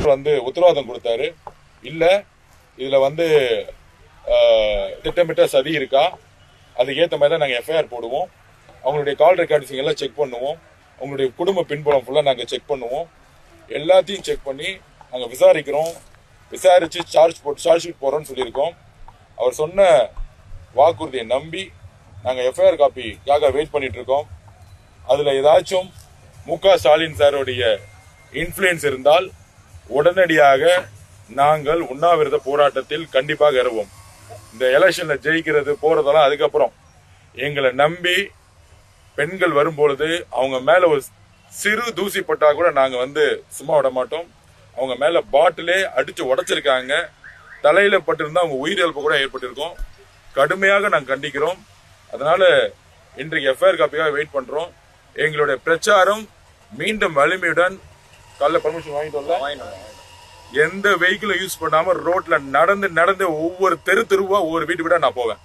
வந்து உத்தரவாதம் கொடுத்தாரு. இல்ல இதுல வந்து திட்டமிட்ட சதி இருக்கா, அதுக்கு ஏற்ற மாதிரி தான் நாங்கள் எஃப்ஐஆர் போடுவோம். அவங்களுடைய கால் ரெக்கார்ட்ஸ் எல்லாம் செக் பண்ணுவோம். அவங்களுடைய குடும்ப பின்புலம் ஃபுல்லாக நாங்கள் செக் பண்ணுவோம். எல்லாத்தையும் செக் பண்ணி நாங்கள் விசாரிக்கிறோம். விசாரிச்சு சார்ஜ் ஷீட் போடுறோம்னு சொல்லியிருக்கோம். அவர் சொன்ன வாக்குறுதியை நம்பி நாங்கள் எஃப்ஐஆர் காப்பிக்காக வெயிட் பண்ணிட்டு இருக்கோம். அதுல ஏதாச்சும் மு.க. ஸ்டாலின் சாருடைய இன்ஃபுளுன்ஸ் இருந்தால் உடனடியாக நாங்கள் உண்ணாவிரத போராட்டத்தில் கண்டிப்பாக இறங்குவோம். இந்த எலெக்ஷன்ல ஜெயிக்கிறது போறதெல்லாம் அதுக்கப்புறம். எங்களை நம்பி பெண்கள் வரும்பொழுது அவங்க மேல ஒரு சிறு தூசி பட்டா கூட நாங்க வந்து சும்மா விட மாட்டோம். அவங்க மேல பாட்டிலே அடிச்சு உடைச்சிருக்காங்க. தலையில பட்டிருந்தா அவங்க உயிரிழப்பு கூட ஏற்பட்டிருக்கும். கடுமையாக நாங்கள் கண்டிக்கிறோம். அதனால இன்றைக்கு எஃப்ஐஆர் காப்பியாக வெயிட் பண்றோம். எங்களுடைய பிரச்சாரம் மீண்டும் வலிமையுடன் காலைல பர்மிஷன் வாங்கிட்டோம்ல, எந்த வெஹிக்கிளும் யூஸ் பண்ணாம ரோட்ல நடந்து ஒவ்வொரு தெருவா ஒவ்வொரு வீட்டு நான் போவேன்.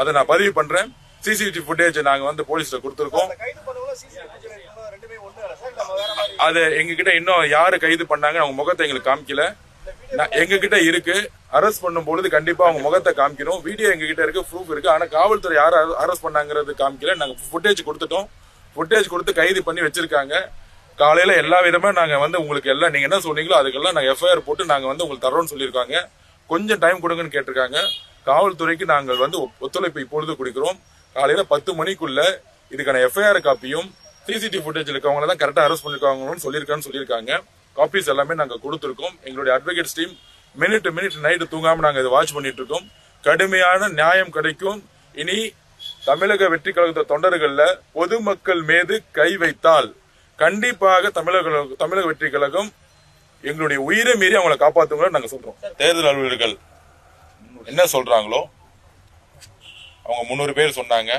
அதை நான் பதிவு பண்றேன். சிசிடிவி ஃபுட்டேஜ் நாங்க வந்து போலீஸ்ல கொடுத்திருக்கோம். அது எங்க கிட்ட இன்னும் யாரு கைது பண்ணாங்க அவங்க முகத்தை எங்களுக்கு காமிக்கல. எங்க கிட்ட இருக்கு. அரெஸ்ட் பண்ணும் பொழுது கண்டிப்பா அவங்க முகத்தை காமிக்கணும். வீடியோ எங்க கிட்ட இருக்கு, ப்ரூஃப் இருக்கு. ஆனா காவல்துறை யாரு அரெஸ்ட் பண்ணாங்கிறது காமிக்கல. நாங்க ஃபுட்டேஜ் கொடுத்துட்டோம். ஃபுட்டேஜ் கொடுத்து கைது பண்ணி வச்சிருக்காங்க. காலையில எல்லா விதமா நாங்க வந்து உங்களுக்கு எல்லாம் நீங்க என்ன சொன்னீங்களோ அதுக்கெல்லாம் நாங்க எஃப்ஐஆர் போட்டு நாங்க வந்து உங்களுக்கு தரோம்னு சொல்லியிருக்காங்க. கொஞ்சம் டைம் கொடுங்கன்னு கேட்டிருக்காங்க. காவல்துறைக்கு நாங்கள் வந்து ஒத்துழைப்பு இப்பொழுது கொடுக்கிறோம். காலையில 10 மணிக்குள்ள இதுக்கான எஃப்ஐஆர் காப்பியும் சிசிடிவி ஃபுட்டேஜ் இருக்கவங்க தான் கரெக்டா அரெஸ்ட் பண்ணிருக்காங்கன்னு சொல்லியிருக்காங்க. காப்பீஸ் எல்லாமே நாங்க கொடுத்திருக்கோம். எங்களுடைய அட்வொகேட்ஸ் டீம் மினிட் நைட்டு தூங்காம நாங்க இதை வாட்ச் பண்ணிட்டு இருக்கோம். கடுமையான நியாயம் கிடைக்கும். இனி தமிழக வெற்றி கழக தொண்டர்கள்ல பொதுமக்கள் மீது கை வைத்தால் கண்டிப்பாக தமிழக வெற்றி கழகம் எங்களுடைய உயிரை மீறி அவங்களை காப்பாத்துங்களோ நாங்க சொல்றோம். தேர்தல் அலுவலர்கள் என்ன சொல்றாங்களோ அவங்க 300 பேர் சொன்னாங்க.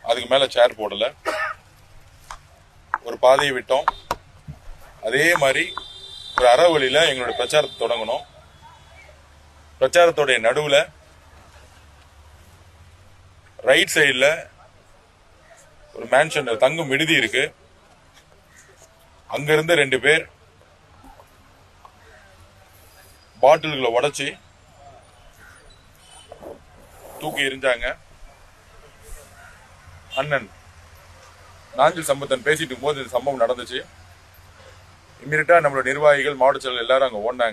அதுக்கு மேல சேர் போடல. ஒரு பாதையை விட்டோம். அதே மாதிரி ஒரு அறவழியில எங்களுடைய பிரச்சாரத்தை தொடங்கணும். பிரச்சாரத்துடைய நடுவுல ரைட் சைடுல ஒரு மேன்ஷன் தங்கும் விடுதி இருக்கு. அங்க இருந்து 2 பேர் பாட்டில்களை உடைச்சி தூக்கி எறிஞ்சாங்க. அண்ணன் நாஞ்சில் சம்பத்தன் பேசிட்டு போது இந்த சம்பவம் நடந்துச்சு. இம்மீடியட்டா நம்மளோட நிர்வாகிகள் மாவட்ட செயலர் எல்லாரும் அங்க ஓடினாங்க.